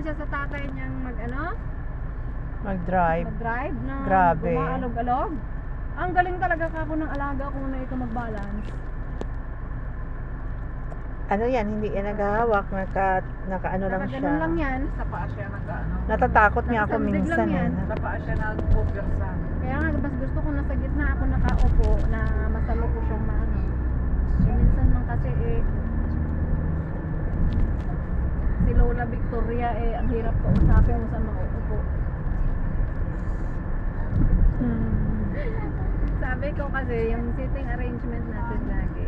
siya sa tatay niyang Mag-drive. mag-drive na Grabe. gumaalog-alog. Ang galing talaga kako ng alaga kung na ito mag-balance. Ano yan, hindi yan naghahawak, naka-ano lang siya. Ganun lang yan. Sa paa siya nag-ano. Natatakot niya ako Nakasandig minsan lang yan. eh. Sa paa siya nag-pupirsa. Kaya nga, mas gusto ko nasa gitna ako nakaupo na masalo ko siyang maano. Minsan man kasi si Lola Victoria ang hirap ko usapin kung saan mauupo. Sabi ko kasi yung sitting arrangement natin lagi.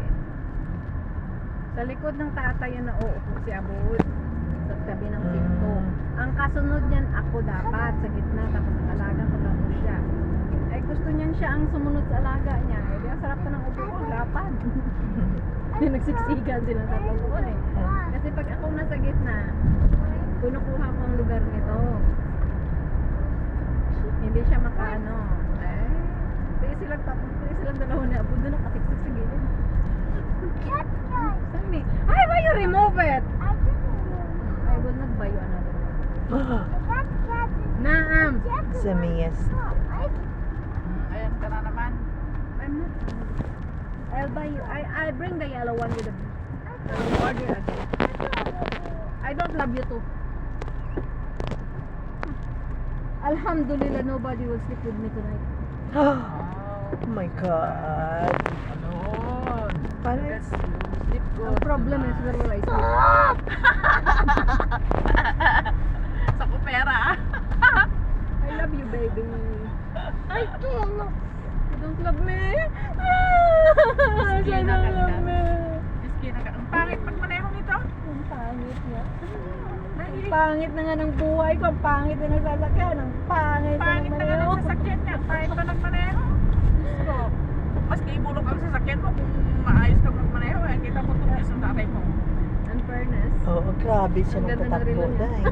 Sa likod ng tatay yung nauupo si Abud sa tabi ng pinto. Ang kasunod niyan ako dapat sa gitna tapos ang alaga ko lang siya. Ay gusto niyan siya ang sumunod sa alaga niya. Eh di ang sarap ka ng upo ko, lapad. Nagsiksikan sila sa upo eh. Kasi pag ako nasa gitna, kinukuha ko ang lugar nito. Hindi siya makaano. Kaya silang dalawa na Abud doon nakasiksik sa gilid. Saan ay, why you remove it? I will not buy you another one. Naam. Semiyas. Ayan ka na naman. I'm not. I'll buy you. I'll bring the yellow one with the I'll order again. I don't love you too. Alhamdulillah, nobody will sleep with me tonight. Oh my God. Ano? Paano? Sleep good. Ang problem is where will I sleep? Sa kupera. I love you, baby. I don't love. You don't love me. Miski You na don't love ganda. me. Miski na ka. Ang pangit pag maneho nito. Ang pangit niya. Ang pangit na nga ng buhay ko. Ang pangit na ng sasakyan. Ang pangit na Pangit ng na nga maneho. ng sasakyan niya. Pangit pa nagmaneho. So, maski ibulok ang sasakyan mo kung maayos kang magmaneho. Eh, kita mo itong yung tatay mo. In fairness. Oo, grabe siya Ang ganda ng magtatakbo relo niya. dahil.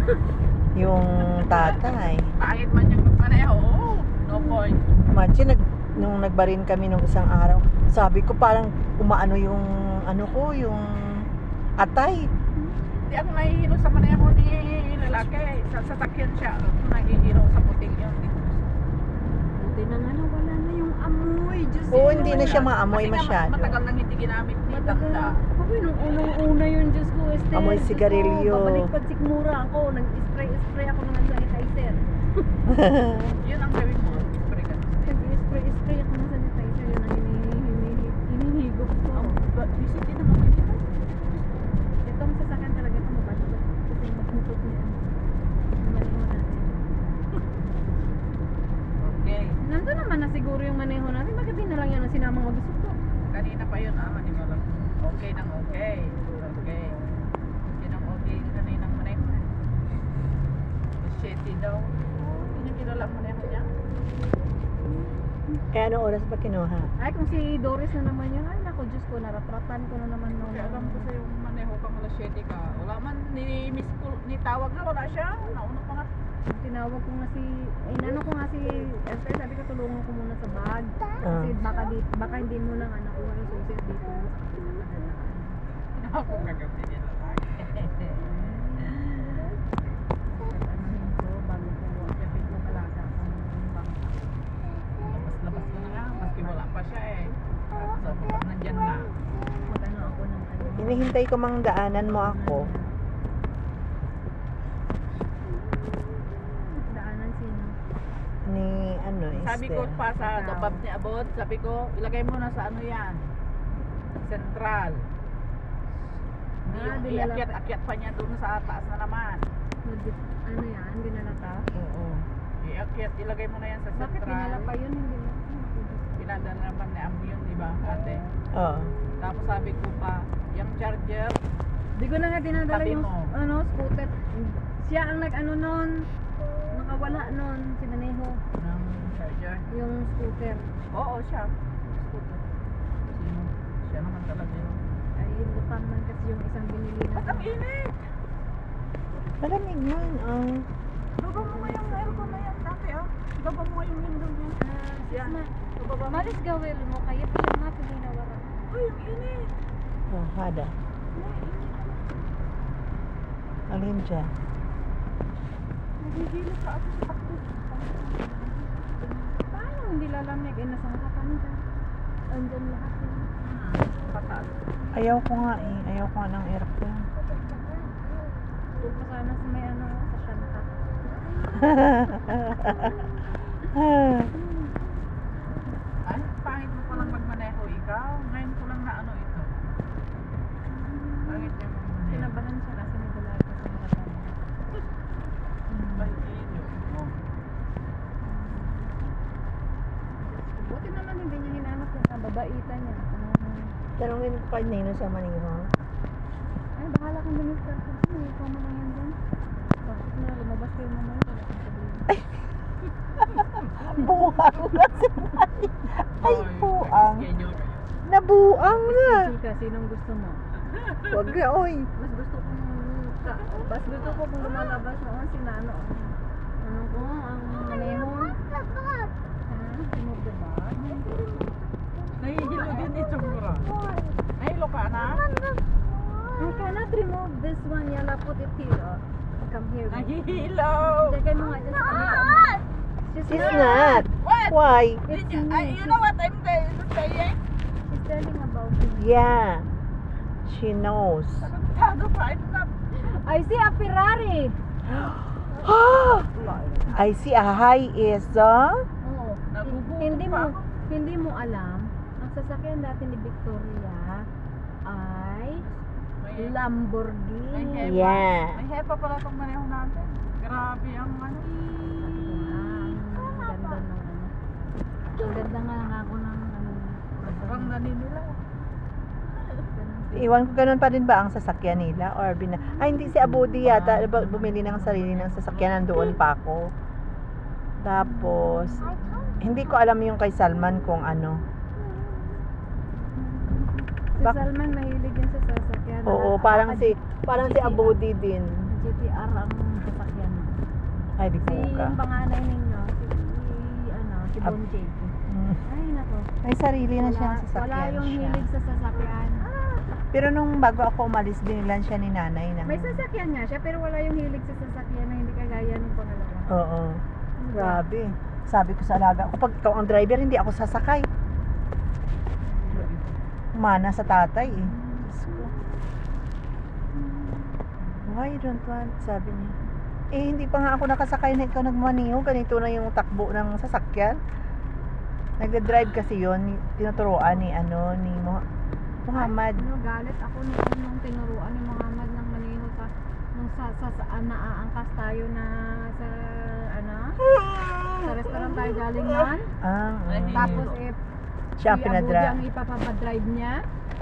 Yung tatay. Pangit man yung magmaneho. Oh, no point. Imagine, nung nagbarin kami nung isang araw, sabi ko parang umaano yung yung atay. Hindi ako nahihilo sa maneho ni lalaki. Sa sasakyan siya. Ako nahihilo sa puting yun. Buti na nga wala na yung amoy. Diyos Oo, ko. hindi na siya maamoy Kasi nga, masyado. matagal nang hindi ginamit ni Matagal. Tanda. Ako nung unang-una yun, Diyos ko, Esther. Amoy Diyos ko, sigarilyo. Babalik pa sikmura ako. Nag-spray ako ng sanitizer. Yun ang gawin mo. Spray ka. Nag-spray ako ng sanitizer. Yun ang hinihigop ko. Visit din naman dito. Itong sasakyan talaga ito mabalikot. Kasi magmutot niya. Maneho natin. Okay. Nandun naman na siguro yung maneho natin. Bakit di na lang yan ang sinamang mabisok ko? Kanina pa yun, hindi mo lang. Okay nang okay. Okay. Yun ang okay yung kaninang maneho. Machete daw. Hindi niya kilala ang maneho niya. Kaya anong oras ba kinuha? Ay, kung si Doris na naman yun. Ay, naku, Diyos ko, naratratan ko na naman nung... Kaya alam ko sa yung maneho kang machete ka. Wala man, ni tawag na, wala siya. Nauna pa nga. Tinawag ko nga si... Inano ko nga si Esther, sabi ko tulungan ko muna sa bag. Kasi baka hindi mo lang nakuha yung susit dito. Ako kagabi niya lalaki. Anuhin ko, bago ko kapit mo alaga kung bangka. Labas ko na nga, maski wala pa siya eh. So, kapag nandyan na. Mag-ano ako ng ano. Hinihintay ko mang daanan mo ako. Daanan sino? Ni Sabi ko Esther. pa sa dobab ni Abot, sabi ko, ilagay mo na sa ano yan. Central. Yung iakyat-akyat pa niya doon sa taas na naman. Ano yan? Dinalata? Oo. Iakyat, ilagay mo na yan sa Bakit Central. dinala pa yun? Hindi na. Pinadala naman ni Amo yun, di ba, ate? Oo. Tapos sabi ko pa, yung charger, Di ko na nga dinadala Tabi yung mo. scooter. Siya ang nag-ano nun. Nakawala nun. Si Maneho. ng charger. Yung scooter. Oo, siya. Scooter. Sino? Siya naman talaga yun. Ay, yung butang man kasi yung isang binili na. Ba't ang init? Malamig man, Baba mo nga yung aircon na yan, dati Baba mo nga yung window niya. Yan. Baba mo. Malis gawin mo. Kaya pala mapili na wala. Uy, ang init. Oh, hada. Alin dyan? Nagigilo ka ako sa takbo. Paano hindi lalamig? Eh, nasa harapan ka. Andyan lahat yun. Patal. Ayaw ko nga eh. Ayaw ko nga ng aircon. Doon pa sana sa may ano, sa Shanta. Ay, pangit mo palang magmaneho ikaw. Ngayon ko lang na ano ito. Pangit niya magmaneho. Kinabahan siya kasi nagulay ko sa harapan. Bahigilo. Buti naman hindi niya hinanap yung babaitan niya. Tanungin ko kay Nino sa Maniho. Ay, bahala kang minister. May kama lang yan dyan. Bakit na lumabas kayo mamaya? Wala kang sabihin. Buang na si Mani. Ay, buang. Nabuang na. Chika, sinong gusto mo? Wag na, oy. Mas gusto ko kung lumalabas noon si Nano. Ano ko, ang maneho. Ha? Remove the bag? Nahihilo din ito, bro. Nahilo ka na? I cannot remove this one. Yala, put it here. Oh. Come here. Nahihilo! Lagay mo nga dyan sa kanila. She's not. What? Why? It's Did you, me. you know what I'm saying? She's telling about me. Yeah. She knows. Tarantado pa. Ito na. I see a Ferrari. I see a high is, Oo. Nagugutom Hindi pa mo ako. hindi mo alam, ang sasakyan dati ni Victoria ay May- Lamborghini. May Yeah. May hepa pala itong maneho natin. Grabe ang ano. Ang ganda ng ano. Ang ganda nga lang ako ng ano. Ang naninila. Iwan ko ganun pa rin ba ang sasakyan nila? Or ay, hindi si Abudi yata. Bumili ng sarili ng sasakyan. Nandoon pa ako. Tapos, hindi ko alam yung kay Salman kung ano. Si Salman mahilig yun sa sasakyan. Oo, parang si Abudi din. GTR ang sasakyan. Ay, di Si ko ka. yung panganay ninyo, si Bon J. Mm. Ay, nako. May sarili na siyang Wala sasakyan yung siya. hilig sa sasakyan. Pero nung bago ako umalis, binilan siya ni nanay ng... May sasakyan nga siya, pero wala yung hilig sa sasakyan na hindi kagaya ng pangalawa. Oo. Grabe. Sabi ko sa alaga ko, pag ikaw ang driver, hindi ako sasakay. Mana sa tatay eh. Diyos ko. Why you don't want? Sabi niya. Eh, hindi pa nga ako nakasakay na ikaw nagmaniho. Ganito na yung takbo ng sasakyan. Nagda-drive kasi yon, tinuturuan ni Muhammad. Ano, galit ako nung tinuruan ni Muhammad ng maniho sa nung saan naaangkas tayo na sa sa restaurant tayo galing man. Tapos siya ang si Abu pinadrive. ang ipapadrive niya.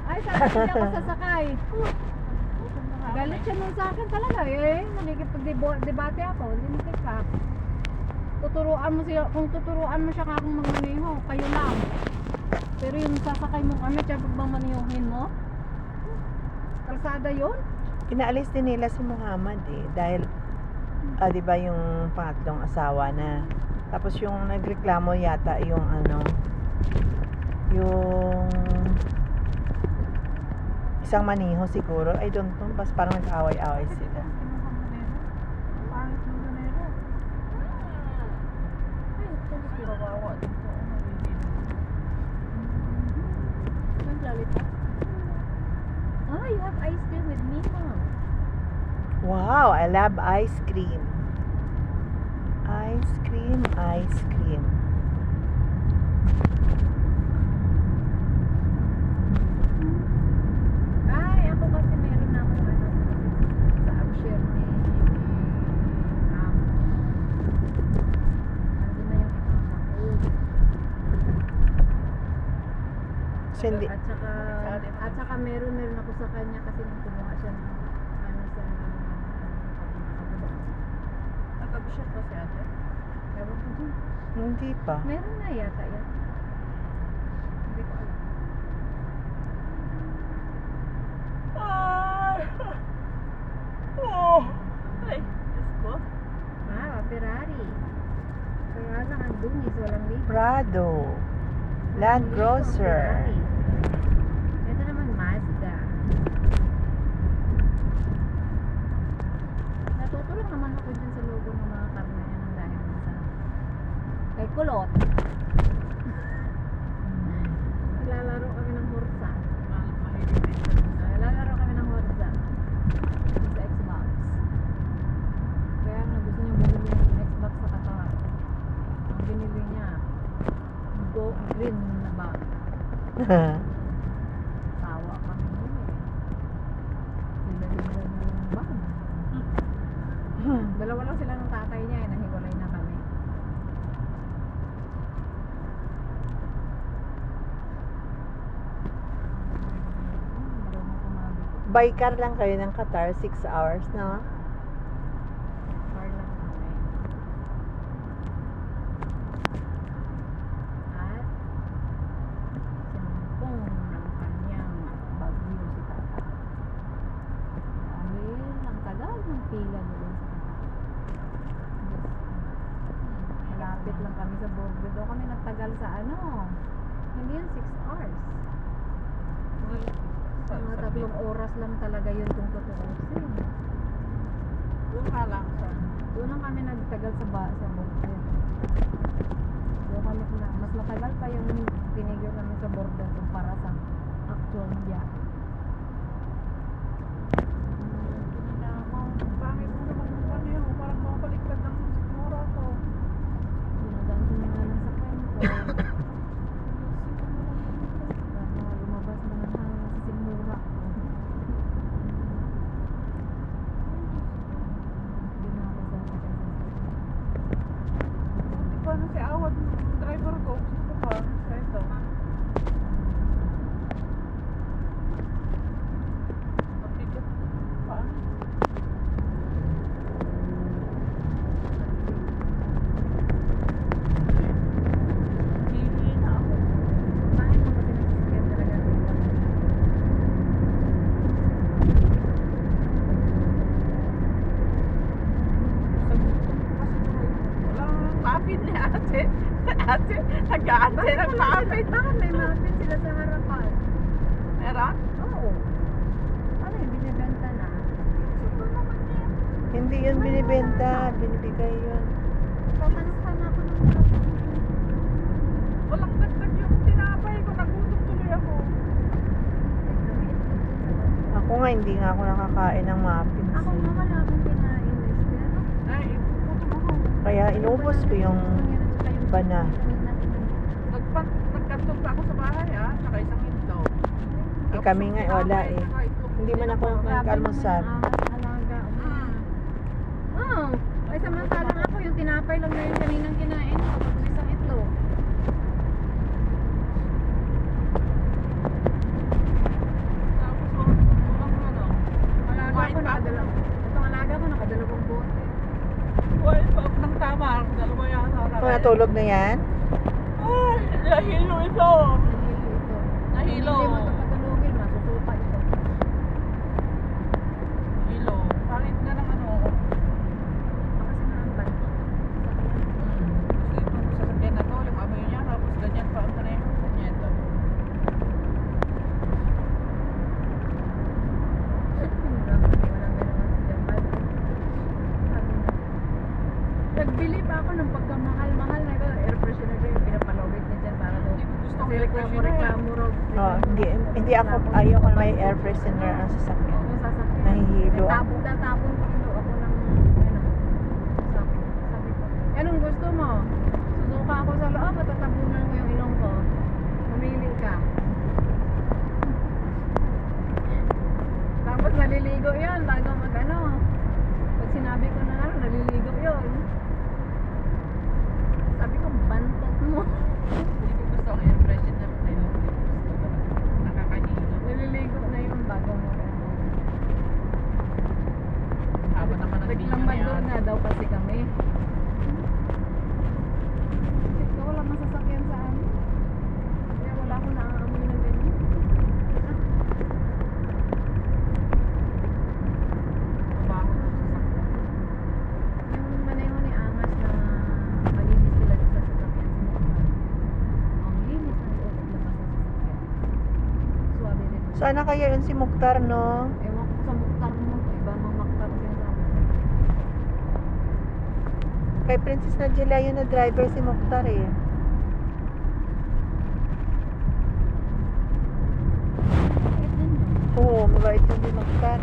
Ay, sabi ko hindi ako sasakay. Galit siya nun sa akin talaga eh. Nagkikipag-debate ako. Lintik ka. Tuturuan mo siya, kung tuturuan mo siya kakong magmaniho, kayo lang. Pero yung sasakay mo kami, siya pagmamanihuhin mo? Kalsada yun? Pinaalis din nila si Muhammad eh. Dahil, di ba yung pangatlong asawa na. Tapos yung nagreklamo yata yung yung isang maniho siguro. I don't know. Bas parang nag-away-away sila. Pangit ng maneho. Ay, ito. Kawawa dito. Naglalita. Oh, you have ice cream with me, Mom. Wow, I love ice cream. Ice cream, ice cream. Ay, ako kasi meron na akong sa upshare ni nandun na yung ikama ko. So, hindi, At saka meron ako sa kanya kasi nung kumuha siya ng sa Abu Dhabi. Nagkabusyan pa si ate. Ewan ko dyan. hindi pa. Meron na yata yan. Hindi ko alam. Ay, Diyos ko. Ferrari. Kaya lang ang dungis, walang libre. Prado. Land Grocer. Ito naman Mazda. Natuto lang naman ako dyan sa logo ng mga karne yan ang dahil sa kay Kulot. Lalaro kami ng Horsa. Mahilig din siya. Lalaro kami ng Horsa. Sa Xbox. Kaya nga gusto niya bumili ng Xbox sa Qatar. Ang binili niya, green na bag. Tawa kami nun eh. Sila-sila na yung bag. Dalawa lang sila ng tatay niya eh, nahiwalay na kami. Marunong kumabit. By car lang kayo ng Qatar, 6 hours, no? Car lang kami. At sinumpong ng kanyang bagyo si tata. Dahil ang tagal ng pila doon sa Qatar. Malapit lang kami sa border. Doon kami nagtagal sa ano. Hindi yun 6 hours. Mga 3 oras lang talaga yun kung tutuusin. Doon ka lang sa Doon lang kami nagtagal sa border. Doon kami mas matagal pa yung tinigil namin sa border kumpara sa actual biyahe. pangit mo naman yung maneho. Parang mapaliktad ng sigmura ko. Dinadaan ko na nga lang sa kwento. Para lumabas na ng hangin sa simura ko. Hindi na ako sasakay sa sasakyan. Hindi pa na si Awad, driver ko. Gusto ko pa. Sa ito. Mabigat. Paano? Hindi na ako. Bakit mo kasi nasasakyan talaga ng iba? Walang muffin ni ate. Ate, nag-aante ng muffin. Bakit may muffin sila sa harapan? Meron? Oo. Ano yung binibenta na? Super naman yan. Hindi yun binibenta, binibigay yun. Tatanong sana ako ng muffin. Walang dagdag yung tinapay ko. Nagutom tuloy ako. Ako nga, hindi nga ako nakakain ng muffins. Ako eh. nga wala akong kinain, Esther. Ay, gutom ako. Kaya inubos ko yung bana. Nagkantong pa ako sa bahay saka isang itlog. Eh, kami nga, wala eh. Hindi man ako nag-almusal. Alaga. Oh, ay samantalang ako yung tinapay lang na yung kaninang kinain ko tapos isang itlog. Tapos walang ano. Alaga Wine ko pa ako. nakadalaw. Itong alaga ko nakadalawang bote. Wine pa ako ng tama. Dalawa yata. Kung natulog na yan, Ay, nahilo ito. Nahilo ito. Nahilo. Kung hindi mo ito patulogin, masusupa ito. Nahilo. Palit na ng ano. Baka sinaamban to. Kasi itong sasakyan na to, yung amoy niya, tapos ganyan pa ang maneho. Ganyan to. Nagbili pa ako ng pagkamahal-mahal na ito. Air freshener ko yung pinapalawit niya dyan para daw. Hindi ko gusto Kasi ng reklamo raw. oh, hindi ako, ayaw ko na may air freshener ang sasakyan. Yung sasakyan. Nahihilo ako. Tapon kilo ako ng ano. Sabi ko, anong gusto mo? Susuka ako sa loob, matatabunan mo yung ilong ko. Pumili ka. Tapos naliligo yun bago mag ano. Pag sinabi ko na ano, naliligo yun. Sabi ko, bantot mo. Hindi ko gusto ang air freshener na yun. Hindi ko gusto talaga. Nakakahilo. Naliligo na yun bago mo ano. Haba naman ang video na Reklamador yan. na daw kasi kami. Kasi wala masasakyan sa amin. Kaya wala akong naaamoy na ganyan. Mabaho ng sasakyan. Yung maneho ni Angas na malinis sila sa sasakyan si Mukha. Ang linis ng loob at labas ng sasakyan. Suwabe rin. Sana kaya yun si Mukhtar, no? Ewan ko sa Mukhtar mo. Iba mga Mukhtar sinasabi. Kay Princess Nadjela yun na driver si Mokhtar eh. Bakit din yun? Oo, mabait yun si Mokhtar.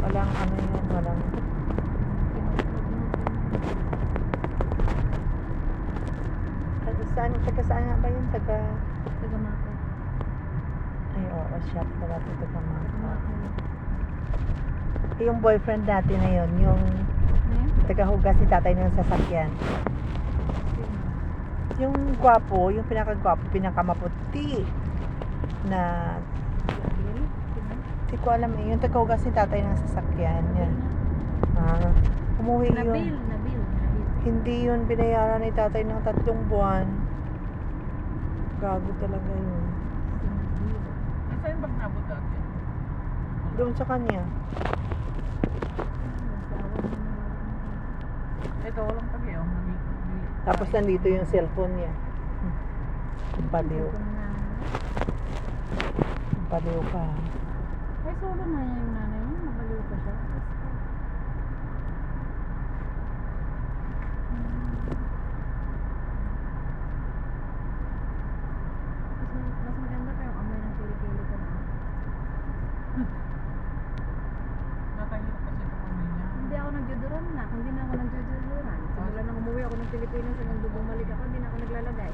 Walang ano yan, walang... Taga saan nga ba yun? Taga... Taga-Mako. Ay, oo, siya. Taga Mako. Yung boyfriend natin na yun, yung taga-hugas si tatay ng sasakyan. Yung gwapo, yung pinaka-gwapo, pinaka-maputi na... Hindi ko alam eh, yung taga-hugas si tatay ng sasakyan. Yan. Ah, umuwi Nabil. yun. Hindi yun binayaran ni tatay ng 3 buwan. Gago talaga yun. Saan bang nabot dati? Doon sa kanya. Ito, walang tabi oh. Tapos nandito yung cellphone niya. Ang Baliw. Ang Baliw ka. Ay, solo na niya yung nanay niya. Mabaliw pa siya. Mas maganda pa yung amoy ng kilikili ko na. Nakahirap kasi ito kami niya. Hindi ako nagjuduran na. Hindi na ako nagjuduran. Simula nang umuwi ako ng Pilipinas hanggang bumalik ako, hindi na ako naglalagay.